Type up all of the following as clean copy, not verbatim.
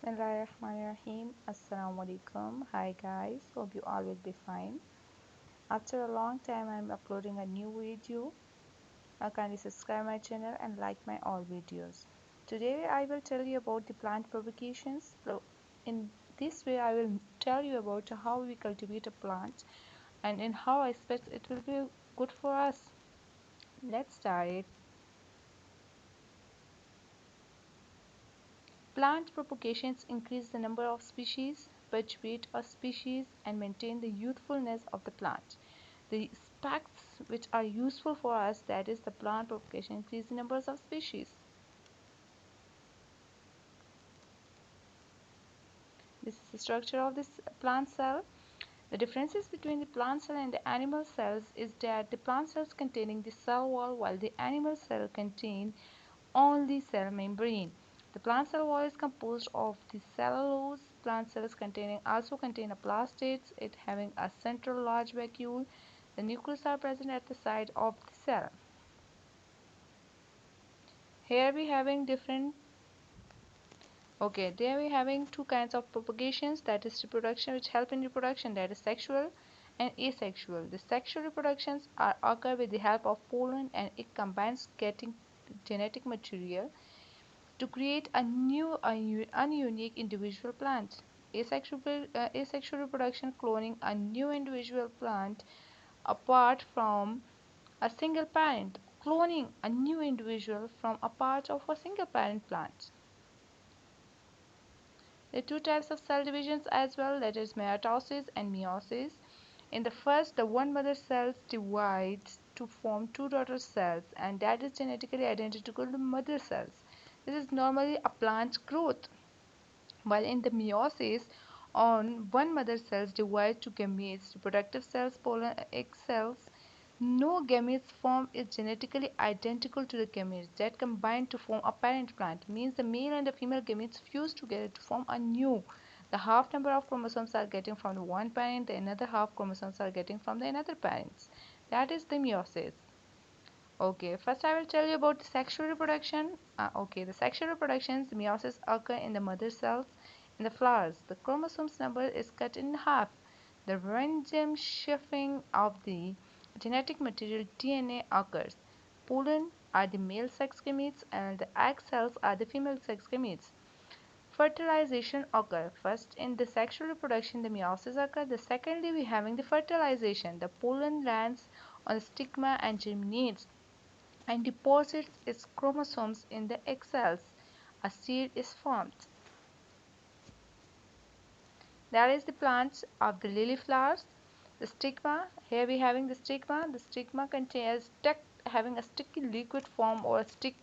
Bismillahirrahmanirrahim. Assalamu alaikum. Hi guys, hope you all will be fine. After a long time, I'm uploading a new video. Kindly subscribe my channel and like my all videos. Today, I will tell you about the plant propagations. So, in this way, I will tell you about how we cultivate a plant and in how aspects it will be good for us. Let's start. Plant propagations increase the number of species, perpetuate a species, and maintain the youthfulness of the plant. The aspects which are useful for us, that is the plant propagation, increase the numbers of species. This is the structure of this plant cell. The differences between the plant cell and the animal cells is that the plant cells containing the cell wall while the animal cell contain only cell membrane. The plant cell wall is composed of the cellulose. Plant cells also contain a plastids, it having a central large vacuole. The nucleus are present at the side of the cell. Here we having there we having two kinds of propagations, that is reproduction which help in reproduction, that is sexual and asexual. The sexual reproductions occur with the help of pollen and it combines getting genetic material to create a new ununique individual plant. Asexual reproduction, cloning a new individual plant apart from a single parent, cloning a new individual from a part of a single parent plant. There are two types of cell divisions as well, that is mitosis and meiosis. In the first, the one mother cells divides to form two daughter cells, and that is genetically identical to mother cells. This is normally a plant growth. While in the meiosis, on one mother cells divide to gametes, reproductive cells, pollen egg cells. No gametes form is genetically identical to the gametes that combine to form a parent plant. Means the male and the female gametes fuse together to form a new. The half number of chromosomes are getting from the one parent, the another half chromosomes are getting from the another parents. That is the meiosis. Okay, first I will tell you about the sexual reproduction. The sexual reproductions, the meiosis occur in the mother cells. In the flowers, the chromosomes number is cut in half. The random shifting of the genetic material DNA occurs. Pollen are the male sex gametes and the egg cells are the female sex gametes. Fertilization occur. First, in the sexual reproduction, the meiosis occur. The secondly, we having the fertilization. The pollen lands on the stigma and germinates and deposits its chromosomes in the egg cells. A seed is formed. That is the plants of the lily flowers. The stigma, here we having the stigma. The stigma contains having a sticky liquid form or a stick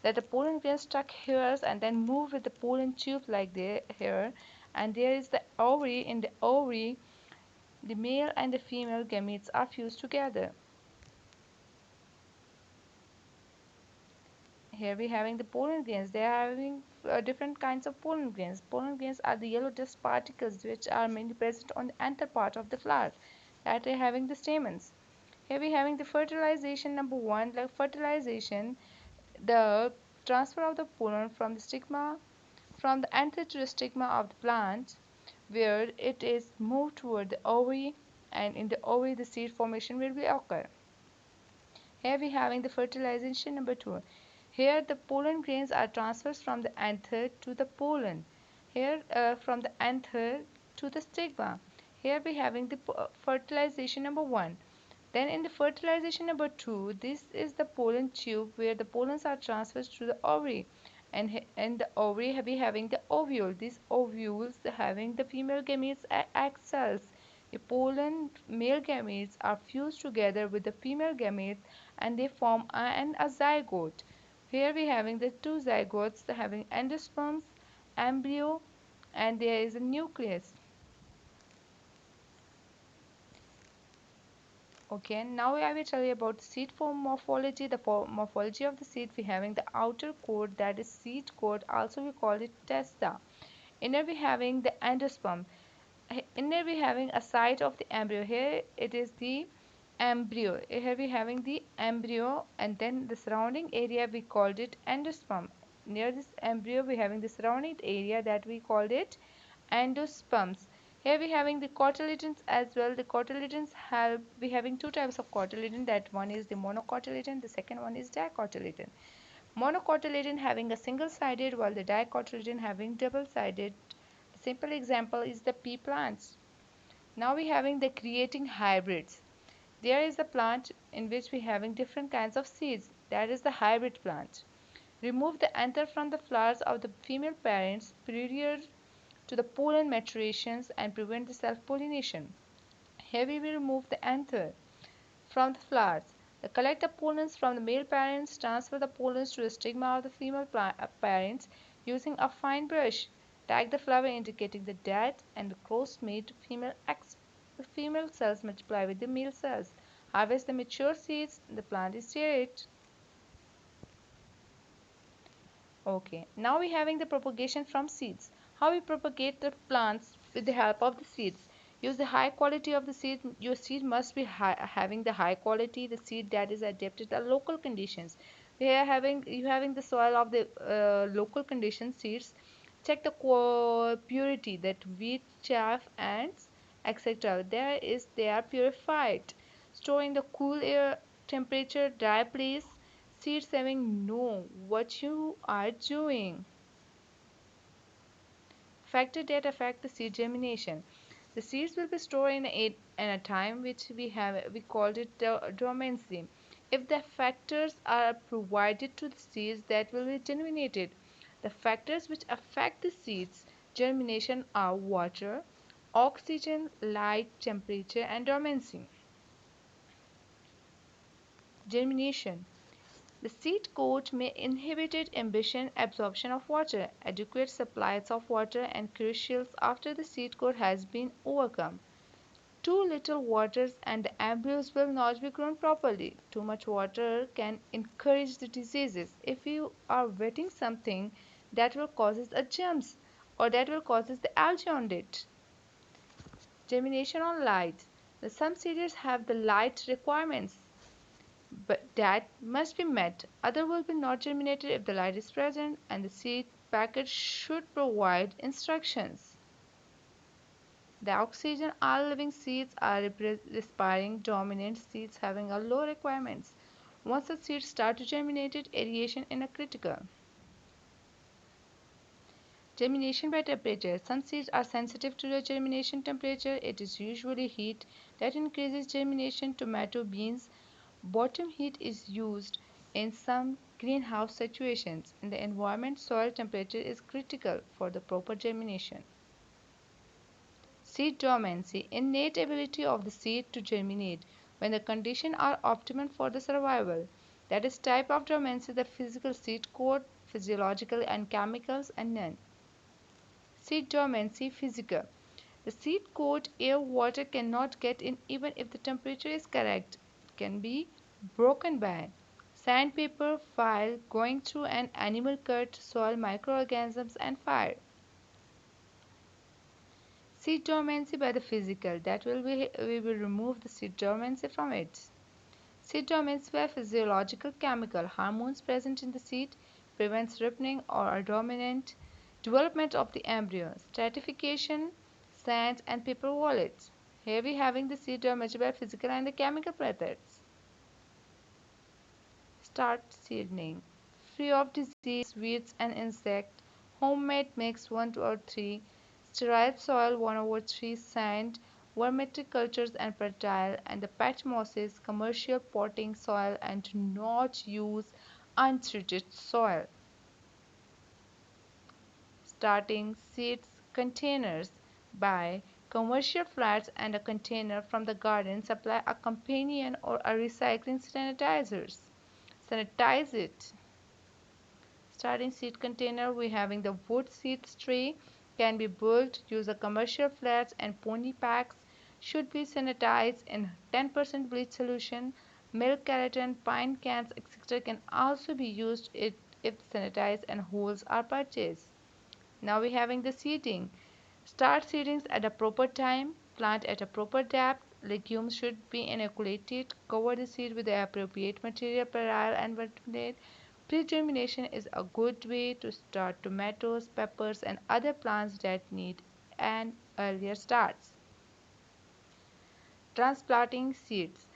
that the pollen grains stuck here and then move with the pollen tube like here. And there is the ovary. In the ovary, the male and the female gametes are fused together. Here we having the pollen grains. They are having different kinds of pollen grains. Pollen grains are the yellow dust particles which are mainly present on the anther part of the flower. That are having the stamens. Here we having the fertilization number one. Like fertilization, the transfer of the pollen from the stigma, from the anther to the stigma of the plant, where it is moved toward the ovary, and in the ovary the seed formation will be occur. Here we having the fertilization number 2. Here the pollen grains are transferred from the anther to the pollen. Here from the anther to the stigma. Here we having the fertilization number 1. Then in the fertilization number 2, this is the pollen tube where the pollens are transferred to the ovary. And in the ovary we having the ovule. These ovules having the female gametes egg cells. The pollen male gametes are fused together with the female gametes and they form a zygote. Here we having the two zygotes having endosperms, embryo, and there is a nucleus. Okay, now I will tell you about the seed form morphology. The morphology of the seed, we having the outer coat, that is seed coat, also we call it testa. Inner we having the endosperm. Inner we having a site of the embryo. Here it is the embryo. Here we having the embryo and then the surrounding area we called it endosperm. near this embryo we having the surrounding area that we called it endosperms. Here we having the cotyledons as well. The cotyledons have we having two types of cotyledon. That one is the monocotyledon. The second one is dicotyledon. Monocotyledon having a single-sided, while the dicotyledon having double-sided. A simple example is the pea plants. Now we having the creating hybrids. There is a plant in which we having different kinds of seeds. That is the hybrid plant. Remove the anther from the flowers of the female parents prior to the pollen maturations and prevent the self-pollination. Here we will remove the anther from the flowers. Collect the pollens from the male parents, transfer the pollens to the stigma of the female parents using a fine brush. Tag the flower indicating the dead and cross-mate female cells multiply with the male cells. Harvest the mature seeds. The plant is sterile. Okay, now we having the propagation from seeds. How we propagate the plants with the help of the seeds. Use the high quality of the seed. Your seed must be having the high quality, the seed that is adapted to local conditions. We are having you having the soil of the local condition seeds. Check the purity that wheat, chaff, and etc. They are purified. Store in the cool air temperature, dry place. Seeds having know what you are doing. Factors that affect the seed germination. The seeds will be stored in a time which we called it dormancy. If the factors are provided to the seeds that will be germinated, the factors which affect the seeds germination are water, oxygen, light, temperature, and dormancy. Germination. The seed coat may inhibit ambition absorption of water, adequate supplies of water and crucial after the seed coat has been overcome. Too little water and the embryos will not be grown properly. Too much water can encourage the diseases. If you are wetting something that will causes a germs or that will causes the algae on it. Germination on light. Some seeds have the light requirements but that must be met. Other will be not germinated if the light is present, and the seed packet should provide instructions. The oxygen all living seeds are respiring dominant seeds having a low requirements. Once the seeds start to germinate, aeration is critical. Germination by temperature. Some seeds are sensitive to the germination temperature. It is usually heat that increases germination. Tomato beans. Bottom heat is used in some greenhouse situations. In the environment, soil temperature is critical for the proper germination. Seed dormancy, innate ability of the seed to germinate when the conditions are optimal for the survival. That is type of dormancy, the physical seed coat, physiological and chemicals, and none. Seed dormancy, physical. The seed coat air water cannot get in even if the temperature is correct. It can be broken by sandpaper, fire, going through an animal cut, soil microorganisms, and fire. Seed dormancy by the physical. That will be we will remove the seed dormancy from it. Seed dormancy by physiological chemical hormones present in the seed prevents ripening or a dominant development of the embryo. Stratification, sand, and paper wallets. Here we having the seed dormancy by physical and the chemical methods. Start seedling. Free of disease, weeds, and insect. Homemade mix 1 or 3. Sterile soil 1 over 3. Sand. Vermicultures and fertile. And the patch mosses, commercial potting soil, and do not use untreated soil. Starting seeds containers. Buy commercial flats and a container from the garden. Supply a companion or a recycling sanitizers. Sanitize it. Starting seed container, we having the wood seeds tray can be built. Use a commercial flats and pony packs. Should be sanitized in 10% bleach solution. Milk carton, pine cans, etc. can also be used if sanitized and holes are purchased. Now we having the seeding. Start seedings at a proper time. Plant at a proper depth. Legumes should be inoculated. Cover the seed with the appropriate material, perile and vertebrate. Pre-germination is a good way to start tomatoes, peppers, and other plants that need an earlier start. Transplanting seeds.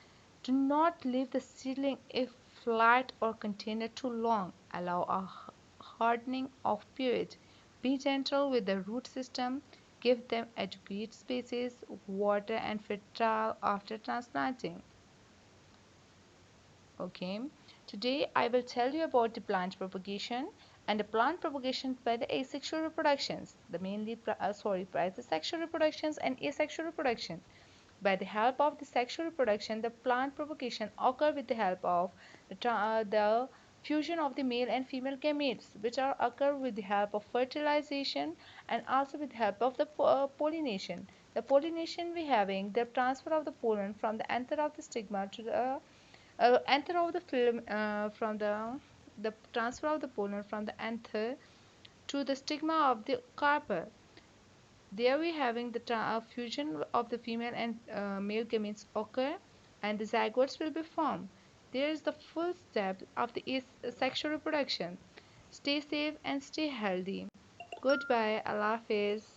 Do not leave the seedling in flat or container too long. Allow a hardening of pH. Be gentle with the root system. Give them adequate spaces, water, and fertile after transplanting. Okay, today I will tell you about the plant propagation and the plant propagation by the asexual reproductions, by the sexual reproductions and asexual reproduction. By the help of the sexual reproduction, the plant propagation occur with the help of the fusion of the male and female gametes, which are occur with the help of fertilization and also with the help of the pollination. The pollination we having the transfer of the pollen from the anther of the stigma to the anther of the film from the transfer of the pollen from the anther to the stigma of the carpel. There we having the fusion of the female and male gametes occur and the zygotes will be formed. There is the full step of the sexual reproduction. Stay safe and stay healthy. Goodbye. Allah Hafiz.